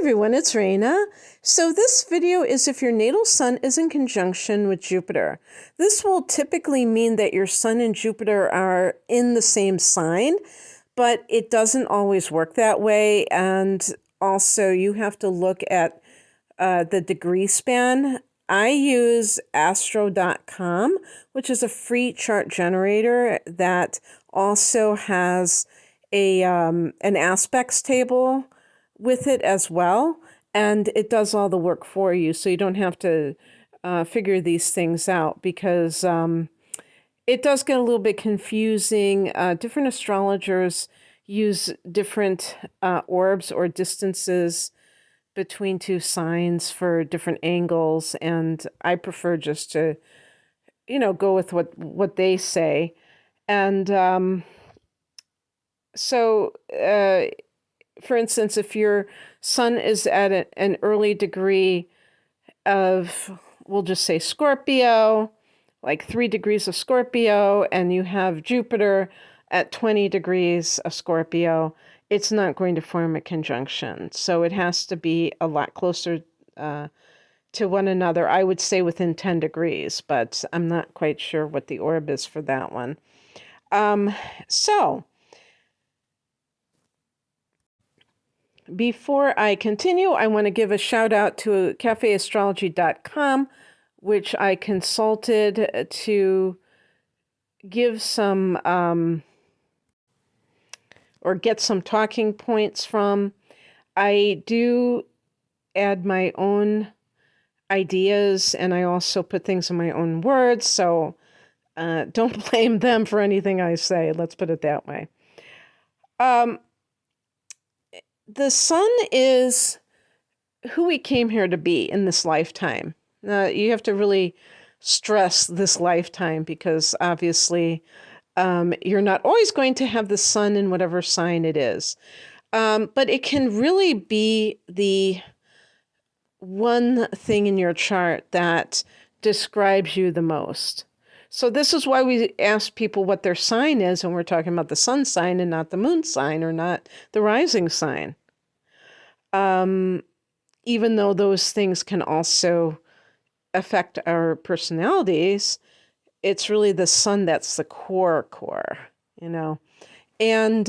everyone, it's Raina. So this video is if your natal sun is in conjunction with Jupiter. This will typically mean that your sun and Jupiter are in the same sign, but it doesn't always work that way. And also you have to look at the degree span. I use Astro.com, which is a free chart generator that also has an aspects table with it as well, and it does all the work for you, so you don't have to figure these things out, because it does get a little bit confusing. Different astrologers use different orbs or distances between two signs for different angles, and I prefer just to, go with what they say. And so for instance, if your sun is at an early degree of, we'll just say Scorpio, like 3 degrees of Scorpio, and you have Jupiter at 20 degrees of Scorpio, it's not going to form a conjunction. So it has to be a lot closer to one another. I would say within 10 degrees, but I'm not quite sure what the orb is for that one. So before I continue, I want to give a shout out to cafeastrology.com, which I consulted to give some or get some talking points from. I do add my own ideas, and I also put things in my own words, so don't blame them for anything I say. Let's put it that way. The sun is who we came here to be in this lifetime. You have to really stress this lifetime, because obviously you're not always going to have the sun in whatever sign it is. But it can really be the one thing in your chart that describes you the most. So this is why we ask people what their sign is, and we're talking about the sun sign and not the moon sign or not the rising sign. Even though those things can also affect our personalities, it's really the sun that's the core, And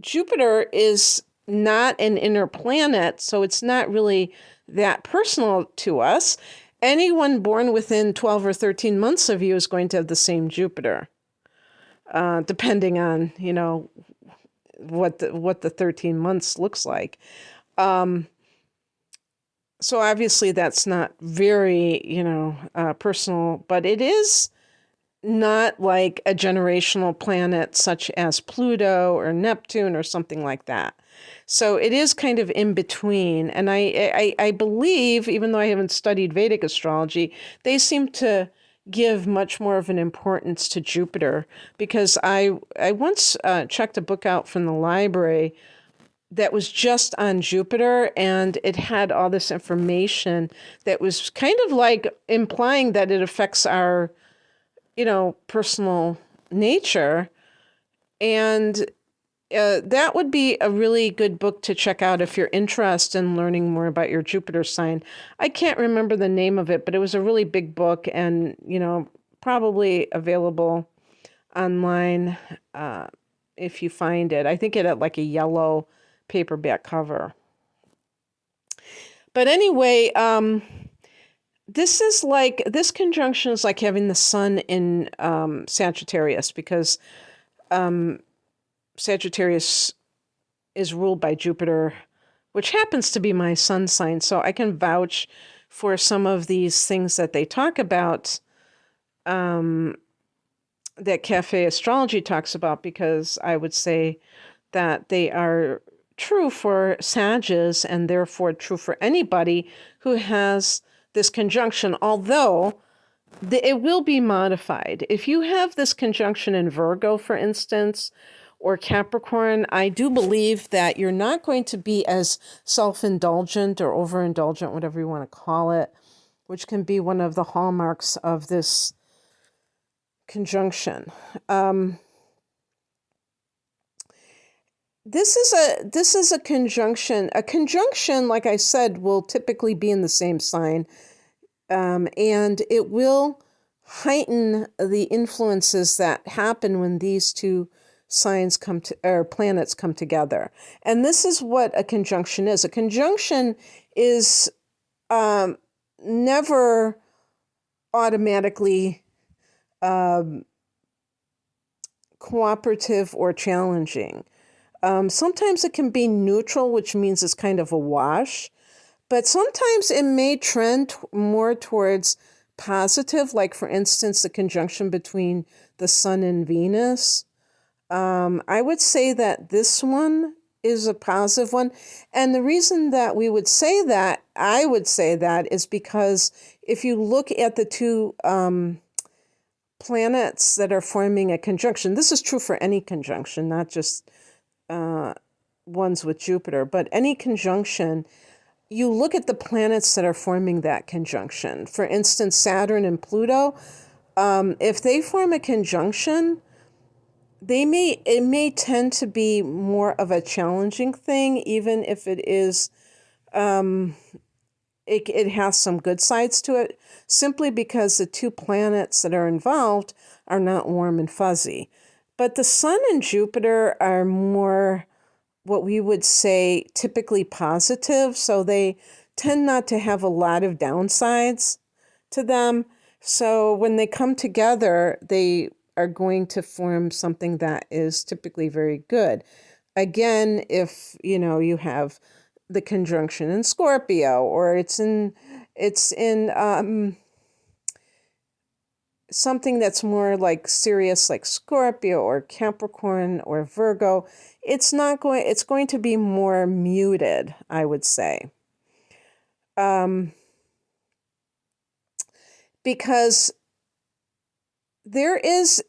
Jupiter is not an inner planet, so it's not really that personal to us. Anyone born within 12 or 13 months of you is going to have the same Jupiter, depending on, what the 13 months looks like. So obviously that's not very, personal, but it is not like a generational planet such as Pluto or Neptune or something like that. So it is kind of in between. And I believe, even though I haven't studied Vedic astrology, they seem to give much more of an importance to Jupiter, because I once checked a book out from the library that was just on Jupiter, and it had all this information that was kind of like implying that it affects our, personal nature. And that would be a really good book to check out if you're interested in learning more about your Jupiter sign. I can't remember the name of it, but it was a really big book, and, probably available online if you find it. I think it had like a yellow paperback cover. But anyway, this conjunction is like having the sun in Sagittarius, because Sagittarius is ruled by Jupiter, which happens to be my sun sign. So I can vouch for some of these things that they talk about, that Cafe Astrology talks about, because I would say that they are true for Sagittarius, and therefore true for anybody who has this conjunction, although it will be modified. If you have this conjunction in Virgo, for instance, or Capricorn, I do believe that you're not going to be as self-indulgent or overindulgent, whatever you want to call it, which can be one of the hallmarks of this conjunction. this is a conjunction. A conjunction, like I said, will typically be in the same sign, and it will heighten the influences that happen when these two signs or planets come together. And this is what a conjunction is. A conjunction is never automatically cooperative or challenging. Sometimes it can be neutral, which means it's kind of a wash, but sometimes it may trend more towards positive, like for instance, the conjunction between the Sun and Venus. I would say that this one is a positive one. And the reason that I would say that, is because if you look at the two planets that are forming a conjunction, this is true for any conjunction, not just ones with Jupiter, but any conjunction, you look at the planets that are forming that conjunction. For instance, Saturn and Pluto, if they form a conjunction, it may tend to be more of a challenging thing, even if it is, it has some good sides to it, simply because the two planets that are involved are not warm and fuzzy. But the Sun and Jupiter are more what we would say typically positive, so they tend not to have a lot of downsides to them. So when they come together, they are going to form something that is typically very good. Again, if you have the conjunction in Scorpio, or it's in something that's more like serious, like Scorpio or Capricorn or Virgo, it's going to be more muted, I would say. Because there's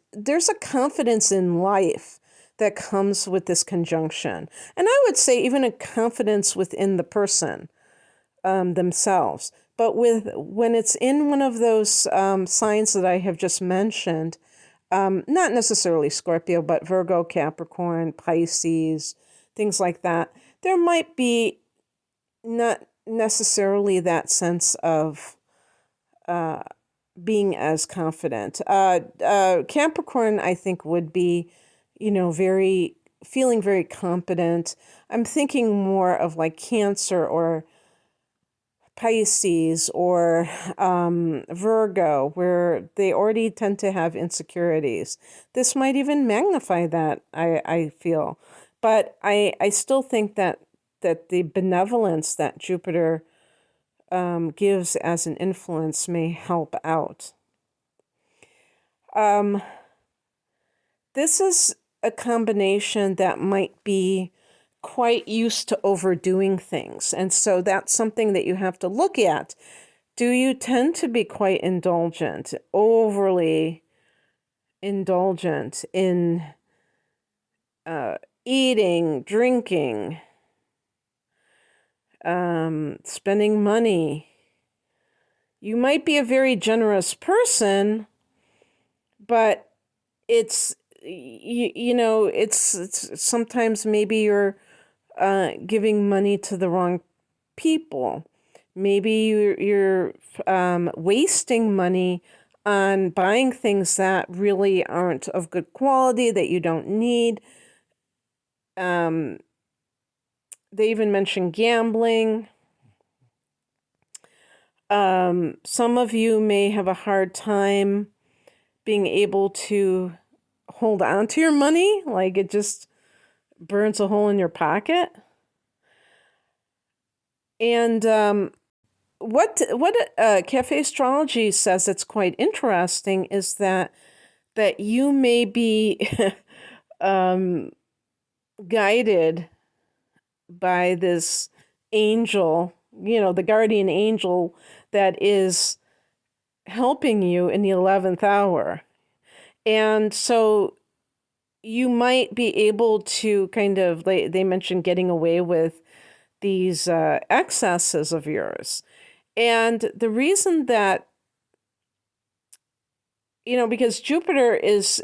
a confidence in life that comes with this conjunction. And I would say even a confidence within the person themselves. But when it's in one of those signs that I have just mentioned, not necessarily Scorpio, but Virgo, Capricorn, Pisces, things like that, there might be not necessarily that sense of being as confident. Capricorn, I think, would be, feeling very confident. I'm thinking more of like Cancer or Pisces or Virgo, where they already tend to have insecurities. This might even magnify that, I feel. But I still think that the benevolence that Jupiter gives as an influence may help out. This is a combination that might be quite used to overdoing things. And so that's something that you have to look at. Do you tend to be quite indulgent, overly indulgent in eating, drinking, spending money? You might be a very generous person, but it's sometimes maybe you're giving money to the wrong people. Maybe you're wasting money on buying things that really aren't of good quality, that you don't need. They even mention gambling. Some of you may have a hard time being able to hold on to your money, like it just burns a hole in your pocket. And what Cafe Astrology says that's quite interesting is that you may be guided by this angel, the guardian angel that is helping you in the 11th hour. And so you might be able to kind of, they mentioned getting away with these excesses of yours. And the reason that, because Jupiter is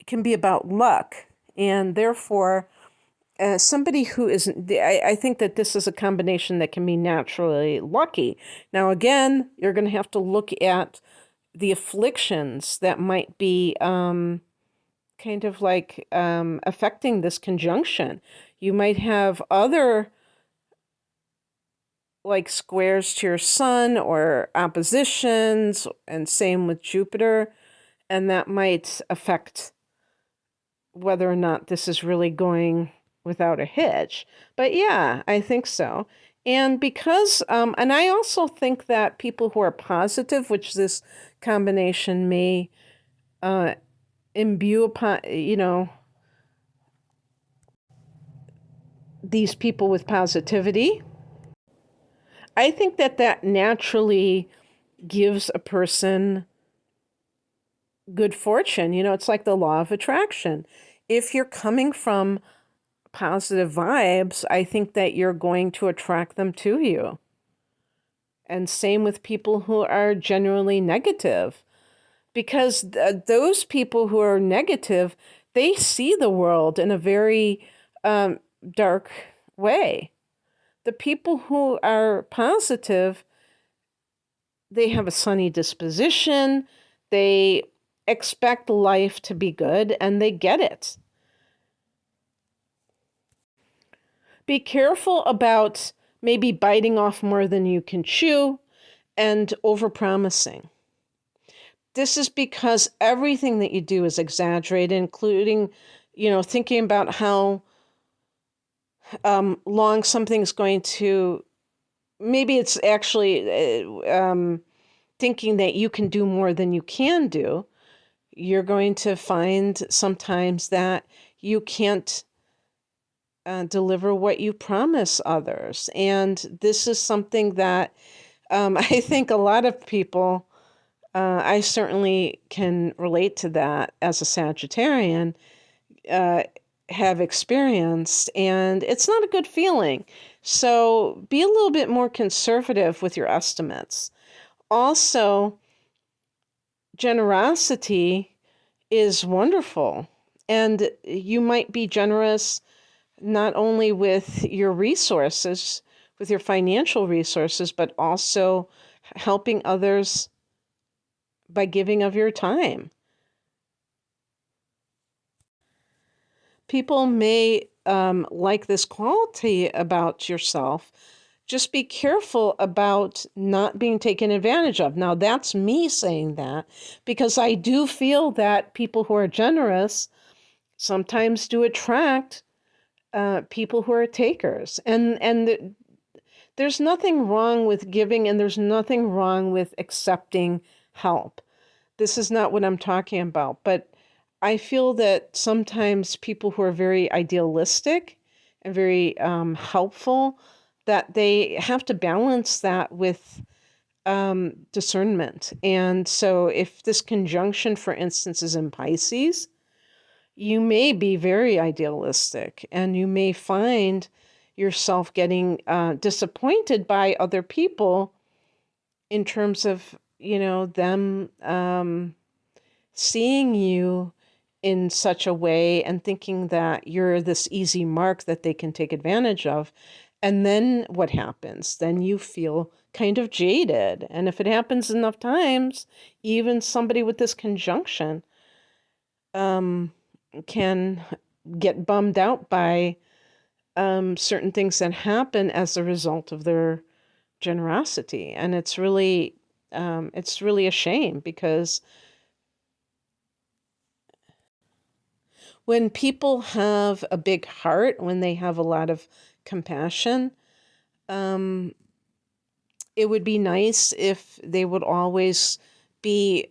can be about luck. And therefore, somebody who isn't, I think that this is a combination that can be naturally lucky. Now, again, you're going to have to look at the afflictions that might be kind of like affecting this conjunction. You might have other like squares to your sun or oppositions, and same with Jupiter, and that might affect whether or not this is really going without a hitch. But yeah, I think so. And because, and I also think that people who are positive, which this combination may imbue upon, these people with positivity, I think that that naturally gives a person good fortune. It's like the law of attraction. If you're coming from positive vibes, I think that you're going to attract them to you. And same with people who are generally negative, because those people who are negative, they see the world in a very dark way. The people who are positive, they have a sunny disposition, they expect life to be good, and they get it. Be careful about maybe biting off more than you can chew and overpromising. This is because everything that you do is exaggerated, including, thinking about how long something's going to, maybe it's actually thinking that you can do more than you can do. You're going to find sometimes that you can't deliver what you promise others. And this is something that I think a lot of people, I certainly can relate to that as a Sagittarian, have experienced, and it's not a good feeling. So be a little bit more conservative with your estimates. Also, generosity is wonderful, and you might be generous not only with your resources, with your financial resources, but also helping others by giving of your time. People may like this quality about yourself. Just be careful about not being taken advantage of. Now, that's me saying that, because I do feel that people who are generous sometimes do attract people who are takers. And there's nothing wrong with giving, and there's nothing wrong with accepting help. This is not what I'm talking about, but I feel that sometimes people who are very idealistic and very helpful, that they have to balance that with discernment. And so if this conjunction, for instance, is in Pisces, you may be very idealistic, and you may find yourself getting disappointed by other people in terms of, them seeing you in such a way and thinking that you're this easy mark that they can take advantage of. And then what happens? Then you feel kind of jaded. And if it happens enough times, even somebody with this conjunction can get bummed out by certain things that happen as a result of their generosity. And it's really a shame, because when people have a big heart, when they have a lot of compassion, it would be nice if they would always be,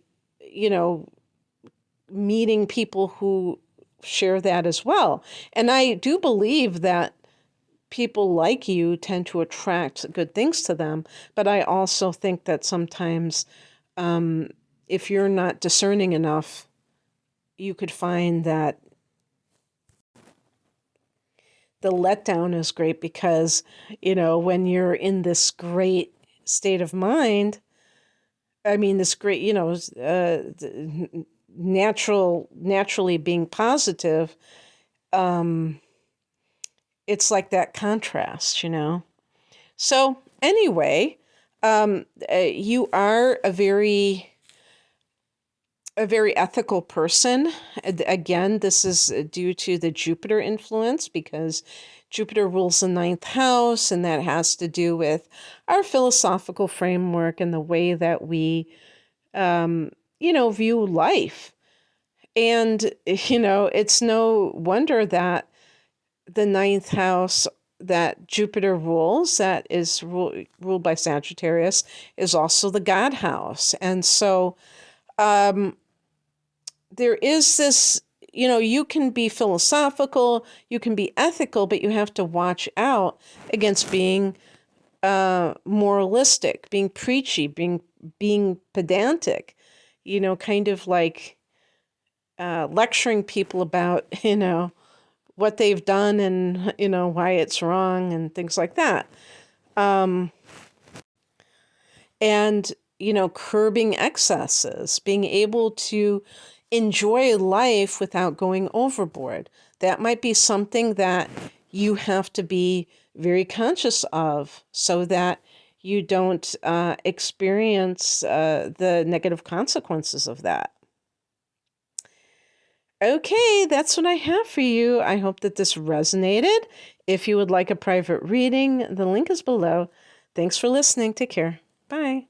meeting people who share that as well. And I do believe that people like you tend to attract good things to them. But I also think that sometimes if you're not discerning enough, you could find that the letdown is great, because, when you're in this great state of mind, I mean, this great, naturally being positive, it's like that contrast, So anyway, you are a very ethical person. Again, this is due to the Jupiter influence because Jupiter rules the ninth house, and that has to do with our philosophical framework and the way that we, view life. And, it's no wonder that the ninth house that Jupiter rules, that is ruled by Sagittarius, is also the God house. And so there is this, you can be philosophical, you can be ethical, but you have to watch out against being moralistic, being preachy, being pedantic, kind of like lecturing people about, what they've done and, why it's wrong and things like that. And, curbing excesses, being able to enjoy life without going overboard. That might be something that you have to be very conscious of so that you don't experience the negative consequences of that. Okay, that's what I have for you. I hope that this resonated. If you would like a private reading, the link is below. Thanks for listening. Take care. Bye.